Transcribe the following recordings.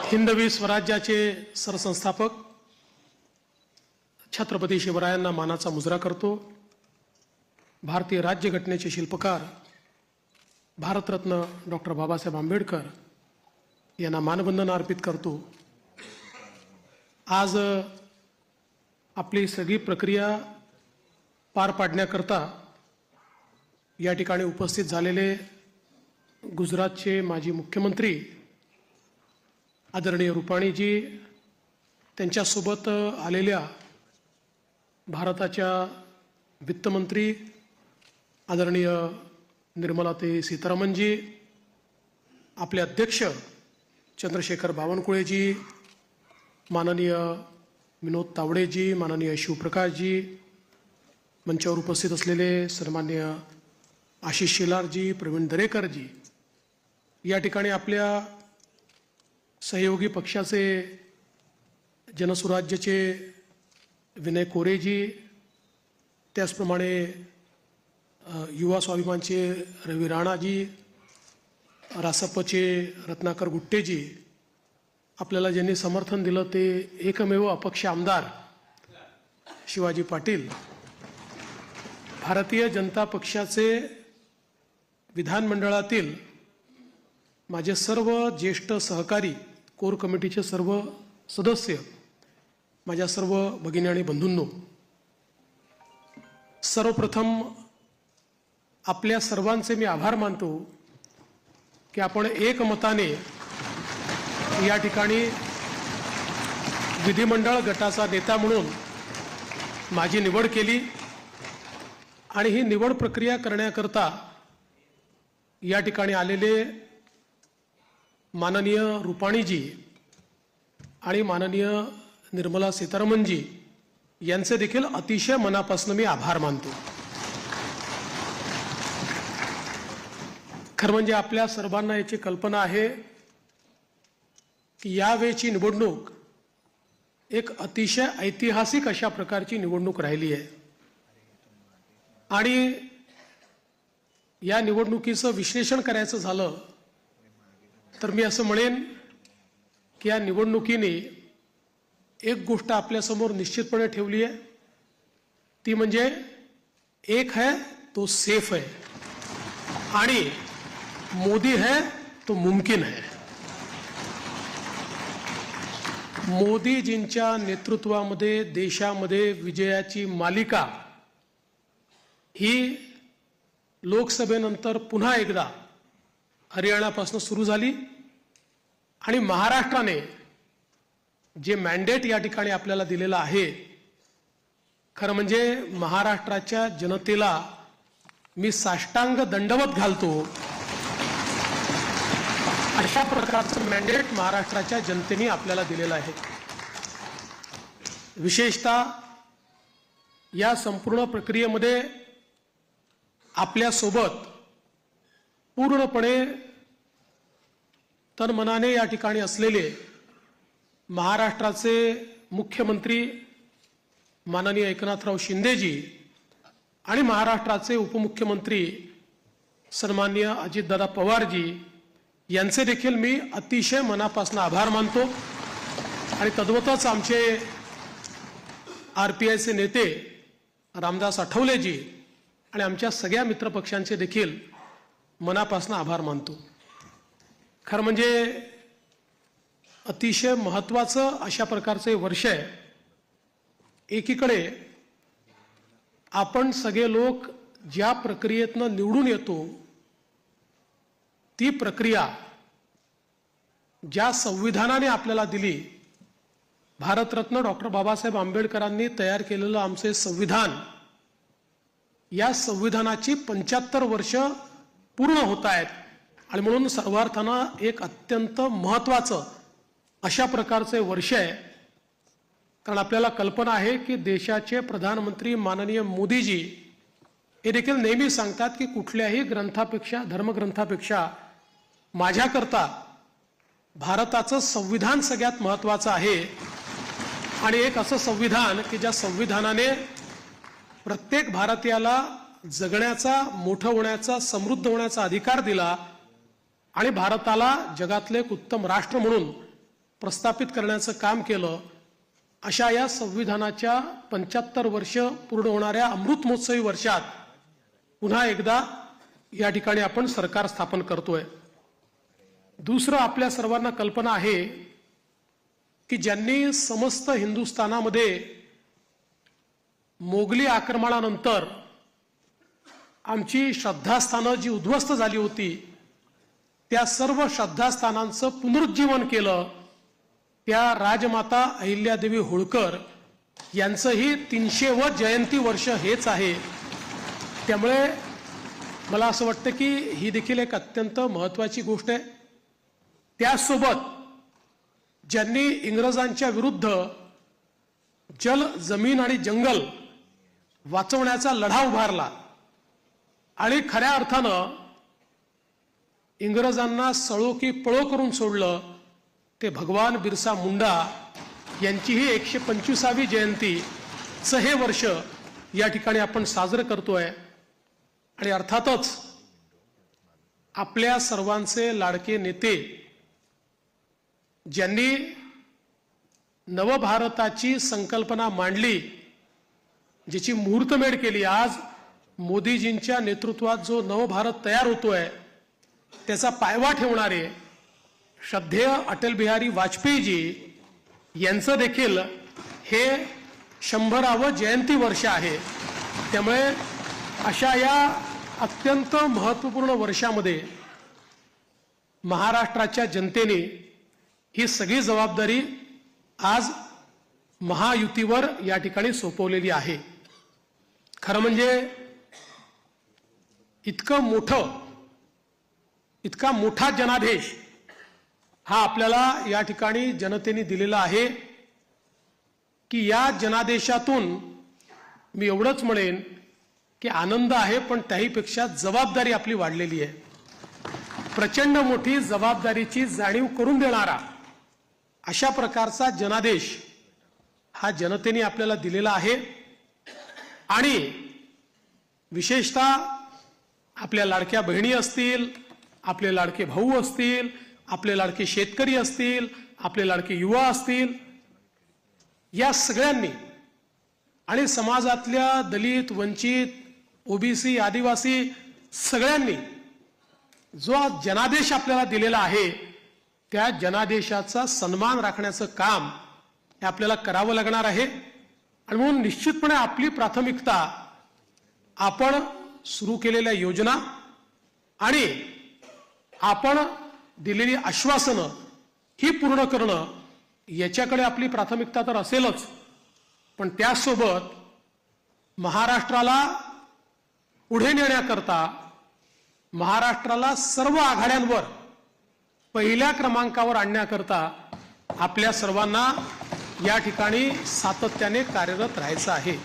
हिंदवी स्वराज्याचे सरसंस्थापक छत्रपती शिवरायांना मानाचा मुजरा करतो। भारतीय राज्यघटनेचे शिल्पकार भारतरत्न डॉक्टर बाबासाहेब आंबेडकर यांना मानवंदना अर्पित करतो। आज आपली सगळी प्रक्रिया पार पाडण्याकरता या ठिकाणी उपस्थित झालेले गुजरातचे माजी मुख्यमंत्री आदरणीय रूपाणीजी, त्यांच्यासोबत आलेल्या भारताच्या वित्तमंत्री आदरणीय निर्मलाताई सीतारामनजी, आपले अध्यक्ष चंद्रशेखर बावनकुळेजी, माननीय विनोद तावडेजी, माननीय शिवप्रकाशजी, मंचावर उपस्थित असलेले सन्माननीय आशिष शेलारजी, प्रवीण दरेकरजी, या ठिकाणी आपल्या सहयोगी पक्षाचे जनसुराज्यचे विनय कोरेजी, त्याचप्रमाणे युवा स्वाभिमानचे रवी राणाजी, रासपचे रत्नाकर गुट्टेजी, आपल्याला ज्यांनी समर्थन दिलं ते एकमेव अपक्ष आमदार शिवाजी पाटील, भारतीय जनता पक्षाचे विधानमंडळातील माझे सर्व ज्येष्ठ सहकारी, कोर कमिटीचे सर्व सदस्य, माझ्या सर्व भगिनी आणि बंधूंनो, सर्वप्रथम आपल्या सर्वांचे मी आभार मानतो की आपण एकमताने या ठिकाणी विधिमंडळ गटाचा नेता म्हणून माझी निवड केली आणि ही निवड प्रक्रिया करण्याकरता या ठिकाणी आलेले माननीय रूपाणीजी आणि माननीय निर्मला सीतारामनजी यांचे देखील अतिशय मनापासून मी आभार मानतो। खरं म्हणजे आपल्या सर्वांना याची कल्पना आहे की यावेळची निवडणूक एक अतिशय ऐतिहासिक अशा प्रकारची निवडणूक राहिली आहे आणि या निवडणुकीचं विश्लेषण करायचं झालं तर मी असं म्हणेन की या निवडणुकीने एक गोष्ट आपल्यासमोर निश्चितपणे ठेवली आहे, ती म्हणजे एक है तो सेफ है आणि मोदी है तो मुमकिन है। मोदीजींच्या नेतृत्वामध्ये देशामध्ये विजयाची मालिका ही लोकसभेनंतर पुन्हा एकदा हरियाणापासून सुरू झाली आणि महाराष्ट्राने जे मॅन्डेट या ठिकाणी आपल्याला दिलेलं आहे, खरं म्हणजे महाराष्ट्राच्या जनतेला मी साष्टांग दंडवत घालतो, अशा प्रकारचं मॅन्डेट महाराष्ट्राच्या जनतेने आपल्याला दिलेलं आहे। विशेषतः या संपूर्ण प्रक्रियेमध्ये आपल्यासोबत पूर्णपणे तनमनाने या ठिकाणी असलेले महाराष्ट्राचे मुख्यमंत्री माननीय एकनाथराव शिंदेजी आणि महाराष्ट्राचे उपमुख्यमंत्री सन्माननीय अजितदादा पवारजी यांचे देखील मी अतिशय मनापासून आभार मानतो आणि तद्वतच आमचे आरपीआयचे नेते रामदास आठवलेजी आणि आमच्या सगळ्या मित्रपक्षांचे देखील मनापासून आभार मानतो। खरं म्हणजे अतिशय महत्त्वाचं अशा प्रकारचे वर्ष आहे। एकीकडे आपण सगळे लोक ज्या प्रक्रियेतनं निवडून येतो, ती प्रक्रिया ज्या संविधानाने आपल्याला दिली, भारतरत्न डॉक्टर बाबासाहेब आंबेडकरांनी तयार केलेलं आमचे संविधान, या संविधानाची 75 वर्ष पूर्ण होत आहेत आणि म्हणून सर्वार्थानं एक अत्यंत महत्त्वाचं अशा प्रकारचे वर्ष आहे। कारण आपल्याला कल्पना आहे की देशाचे प्रधानमंत्री माननीय मोदीजी हे देखील नेहमी सांगतात की कुठल्याही ग्रंथापेक्षा, धर्मग्रंथापेक्षा माझ्याकरता भारताचं संविधान सगळ्यात महत्त्वाचं आहे आणि एक असं संविधान की ज्या संविधानाने प्रत्येक भारतीयाला जगण्याचा, मोठं होण्याचा, समृद्ध होण्याचा अधिकार दिला आणि भारताला जगातले एक उत्तम राष्ट्र म्हणून प्रस्थापित करण्याचं काम केलं, अशा या संविधानाच्या 75 वर्ष पूर्ण होणाऱ्या अमृत महोत्सवी वर्षात पुन्हा एकदा या ठिकाणी आपण सरकार स्थापन करतोय। दुसरं, आपल्या सर्वांना कल्पना आहे की ज्यांनी समस्त हिंदुस्थानामध्ये मोगली आक्रमणानंतर आमची श्रद्धास्थानं जी उद्ध्वस्त झाली होती, त्या सर्व श्रद्धास्थानांचं पुनरुज्जीवन केलं, त्या राजमाता अहिल्यादेवी होळकर यांचंही 300वे जयंती वर्ष हेच आहे। त्यामुळे मला असं वाटतं की ही देखील एक अत्यंत महत्त्वाची गोष्ट आहे। त्यासोबत ज्यांनी इंग्रजांच्या विरुद्ध जल, जमीन आणि जंगल वाचवण्याचा लढा उभारला आणि खऱ्या अर्थानं इंग्रजांना सळो की पळो करून सोडलं, ते भगवान बिरसा मुंडा यांचीही 125वी जयंतीचं हे वर्ष या ठिकाणी आपण साजरं करतोय। आणि अर्थातच आपल्या सर्वांचे लाडके नेते, ज्यांनी नवभारताची संकल्पना मांडली, जिची मुहूर्तमेढ केली, आज मोदीजींच्या नेतृत्वात जो नवभारत तयार होतोय त्याचा पायवा ठेवणारे श्रद्धेय अटल बिहारी वाजपेयीजी यांचं देखील हे 100वे जयंती वर्ष आहे। त्यामुळे अशा या अत्यंत महत्त्वपूर्ण वर्षामध्ये महाराष्ट्राच्या जनतेने ही सगळी जबाबदारी आज महायुतीवर या ठिकाणी सोपवलेली आहे। खरं म्हणजे इतका मोठा जनादेश हा आपल्याला या ठिकाणी जनतेने दिलेला आहे की या जनादेशातून मी एवढंच म्हणेन की आनंद आहे, पण त्याहीपेक्षा जबाबदारी आपली वाढलेली आहे। प्रचंड मोठी जबाबदारीची जाणीव करून देणारा अशा प्रकारचा जनादेश हा जनतेने आपल्याला दिलेला आहे। आणि विशेषतः आपल्या लाडक्या बहिणी असतील, आपले लाडके भाऊ असतील, आपले लाडके शेतकरी असतील, आपले लाडके युवा असतील, या सगळ्यांनी आणि समाजातल्या दलित, वंचित, ओबीसी, आदिवासी सगळ्यांनी जो जनादेश आपल्याला दिलेला आहे, त्या जनादेशाचा सन्मान राखण्याचं काम हे आपल्याला करावं लागणार आहे। आणि म्हणून निश्चितपणे आपली प्राथमिकता आपण सुरू केलेल्या योजना आणि आपण दिलेली आश्वासनं ही पूर्ण करणं, याच्याकडे आपली प्राथमिकता तर असेलच, पण त्यासोबत महाराष्ट्राला पुढे नेण्याकरता, महाराष्ट्राला सर्व आघाड्यांवर पहिल्या क्रमांकावर आणण्याकरता आपल्या सर्वांना या ठिकाणी सातत्याने कार्यरत राहायचं आहे।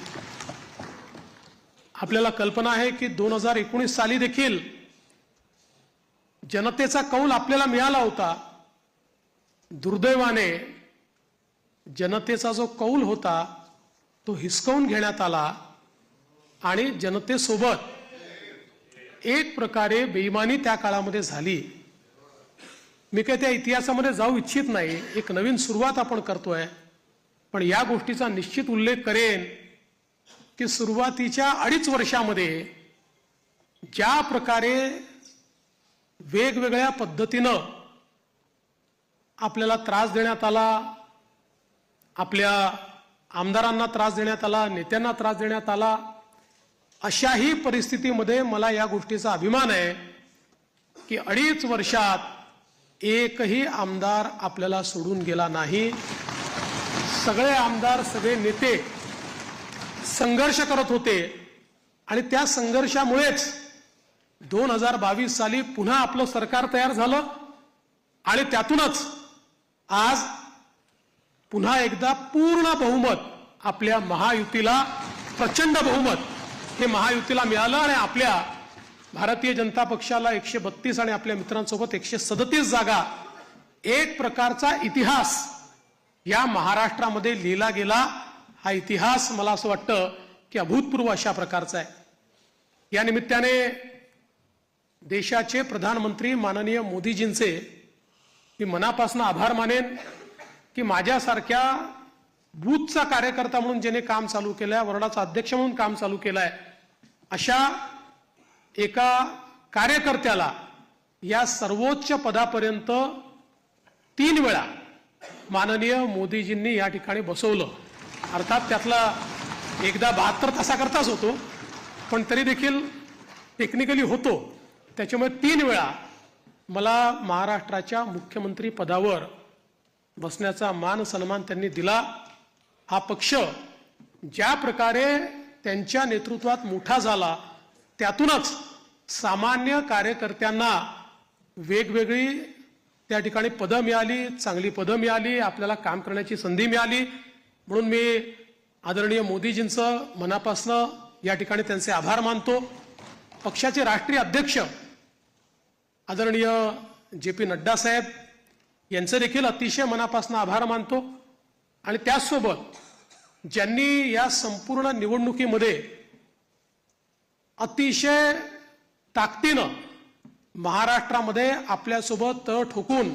आपल्याला कल्पना आहे की 2019 साली देखील जनतेचा कौल आपल्याला मिळाला होता। दुर्दैवाने जनतेचा जो कौल होता तो हिसकावून घेण्यात आला आणि जनतेसोबत एक प्रकारे बेईमानी त्या काळामध्ये झाली। मी काही त्या इतिहासामध्ये जाऊ इच्छित नाही, एक नवीन सुरुवात आपण करतोय, पण या गोष्टीचा निश्चित उल्लेख करेन की सुरुवातीच्या 2.5 वर्षामध्ये ज्या प्रकारे वेगवेगळ्या पद्धतीनं आपल्याला त्रास देण्यात आला, आपल्या आमदारांना त्रास देण्यात आला, नेत्यांना त्रास देण्यात आला, अशाही परिस्थितीमध्ये मला या गोष्टीचा अभिमान आहे की 2.5 वर्षात एकही आमदार आपल्याला सोडून गेला नाही। सगळे आमदार, सगळे नेते संघर्ष करत होते आणि त्या संघर्षामुळेच 2022 साली पुन्हा आपलं सरकार तयार झालं आणि त्यातूनच आज पुन्हा एकदा पूर्ण बहुमत आपल्या महायुतीला, प्रचंड बहुमत हे महायुतीला मिळालं आणि आपल्या भारतीय जनता पक्षाला 132 आणि आपल्या मित्रांसोबत 137 जागा, एक प्रकारचा इतिहास या महाराष्ट्रामध्ये लिहिला गेला। हा इतिहास मला असं वाटतं की अभूतपूर्व अशा प्रकारचा आहे। या निमित्ताने देशाचे प्रधानमंत्री माननीय मोदीजींचे मी मनापासून आभार मानेन की माझ्यासारख्या बूथचा कार्यकर्ता म्हणून ज्याने काम चालू केलंय, वॉर्डाचा अध्यक्ष म्हणून काम चालू केलंय, अशा एका कार्यकर्त्याला या सर्वोच्च पदापर्यंत 3 वेळा माननीय मोदीजींनी या ठिकाणी बसवलं. अर्थात त्यातला एकदा 72 तासाकरताच होतो, पण तरी देखील टेक्निकली होतो. त्याच्यामुळे 3 वेळा मला महाराष्ट्राच्या मुख्यमंत्री पदावर बसण्याचा मान सन्मान त्यांनी दिला. हा पक्ष ज्या प्रकारे त्यांच्या नेतृत्वात मोठा झाला, त्यातूनच सामान्य कार्यकर्त्यांना वेगवेगळी त्या ठिकाणी पदं मिळाली, चांगली पदं मिळाली, आपल्याला काम करण्याची संधी मिळाली. म्हणून मी आदरणीय मोदीजींचं मनापासून या ठिकाणी त्यांचे आभार मानतो. पक्षाचे राष्ट्रीय अध्यक्ष आदरणीय JP नड्डा साहेब यांचे देखील अतिशय मनापासून आभार मानतो. आणि त्याचसोबत ज्यांनी या संपूर्ण निवडणुकीमध्ये अतिशय ताकदीनं महाराष्ट्रामध्ये आपल्यासोबत तळ ठोकून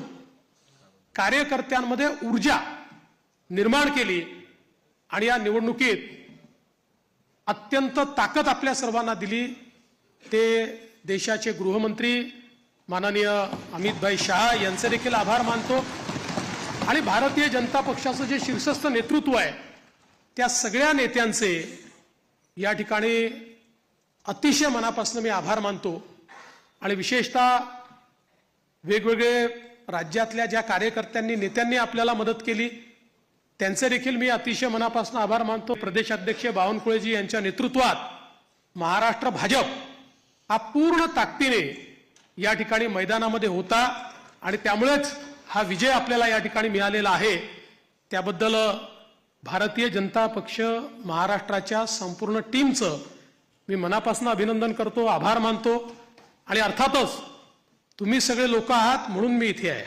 कार्यकर्त्यांमध्ये ऊर्जा निर्माण केली आणि या निवडणुकीत अत्यंत ताकद आपल्या सर्वांना दिली, ते देशाचे गृहमंत्री माननीय अमितभाई शहा यांचे देखील आभार मानतो. आणि भारतीय जनता पक्षाचं जे शीर्षस्थ नेतृत्व आहे, त्या सगळ्या नेत्यांचे या ठिकाणी अतिशय मनापासून मी आभार मानतो. आणि विशेषतः वेगवेगळे राज्यातल्या ज्या कार्यकर्त्यांनी नेत्यांनी आपल्याला मदत केली, त्यांचे देखील मी अतिशय मनापासून आभार मानतो. प्रदेशाध्यक्ष बावनकुळेजी यांच्या नेतृत्वात महाराष्ट्र भाजप हा पूर्ण ताकदीने या ठिकाणी मैदानामध्ये होता आणि त्यामुळेच हा विजय आपल्याला या ठिकाणी मिळालेला आहे. त्याबद्दल भारतीय जनता पक्ष महाराष्ट्राच्या संपूर्ण टीमचं मी मनापासून अभिनंदन करतो, आभार मानतो. आणि अर्थातच तुम्ही सगळे लोक आहात म्हणून मी इथे आहे.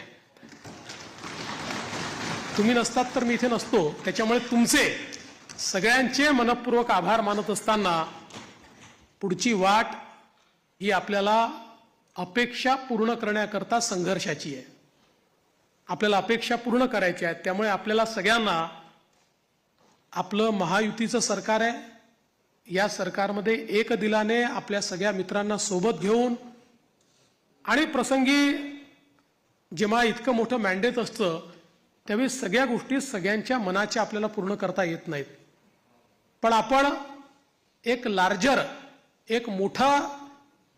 तुम्ही नसतात तर मी इथे नसतो. त्याच्यामुळे तुमचे सगळ्यांचे मनपूर्वक आभार मानत असताना पुढची वाट ही आपल्याला अपेक्षा पूर्ण करण्याकरता संघर्षाची आहे. आपल्याला अपेक्षा पूर्ण करायच्या आहेत. त्यामुळे आपल्याला सगळ्यांना आपलं महायुतीचं सरकार आहे, या सरकारमध्ये एक दिलाने आपल्या सगळ्या मित्रांना सोबत घेऊन आणि प्रसंगी जेव्हा इतकं मोठं मॅन्डेट असतं त्यावेळी सगळ्या गोष्टी सगळ्यांच्या मनाच्या आपल्याला पूर्ण करता येत नाहीत. पण आपण एक लार्जर, एक मोठा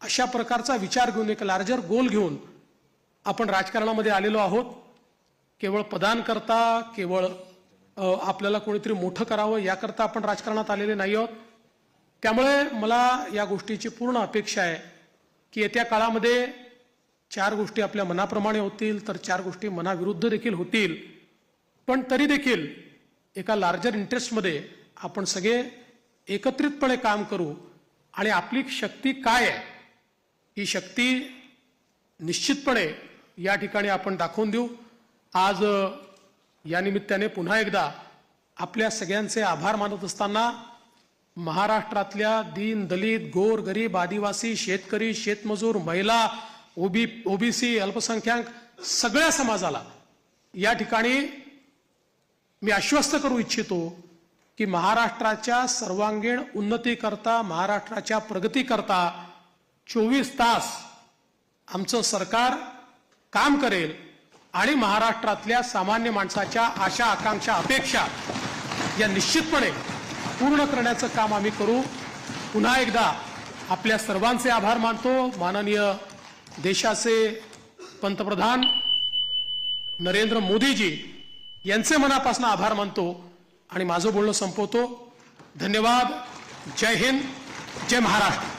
अशा प्रकारचा विचार घेऊन, एक लार्जर गोल घेऊन आपण राजकारणामध्ये आलेलो आहोत. केवळ पदांकरता, केवळ आपल्याला कोणीतरी मोठं करावं याकरता आपण राजकारणात आलेले नाही आहोत. त्यामुळे मला या गोष्टीची पूर्ण अपेक्षा आहे की येत्या काळामध्ये 4 गोष्टी आपल्या मनाप्रमाणे होतील, तर 4 गोष्टी मनाविरुद्ध देखील होतील. पण तरी देखील एका लार्जर इंटरेस्टमध्ये आपण सगळे एकत्रितपणे काम करू आणि आपली शक्ती काय आहे ही शक्ती निश्चितपणे या ठिकाणी आपण दाखवून देऊ. आज या निमित्ताने पुन्हा एकदा आपल्या सगळ्यांचे आभार मानत असताना महाराष्ट्रातल्या दीन, दलित, गोर, गरीब, आदिवासी, शेतकरी, शेतमजूर, महिला, ओबीसी, अल्पसंख्याक सगळ्या समाजाला या ठिकाणी मी आश्वस्त करू इच्छितो की महाराष्ट्राच्या सर्वांगीण उन्नतीकरता, महाराष्ट्राच्या प्रगतीकरता 24 तास आमचं सरकार काम करेल आणि महाराष्ट्रातल्या सामान्य माणसाच्या आशा, आकांक्षा, अपेक्षा या निश्चितपणे पूर्ण करण्याचं काम आम्ही करू. पुन्हा एकदा आपल्या सर्वांचे आभार मानतो. माननीय देशाचे पंतप्रधान नरेंद्र मोदीजी यांचे मनापासून आभार मानतो आणि माझं बोलणं संपवतो. धन्यवाद. जय हिंद, जय महाराष्ट्र.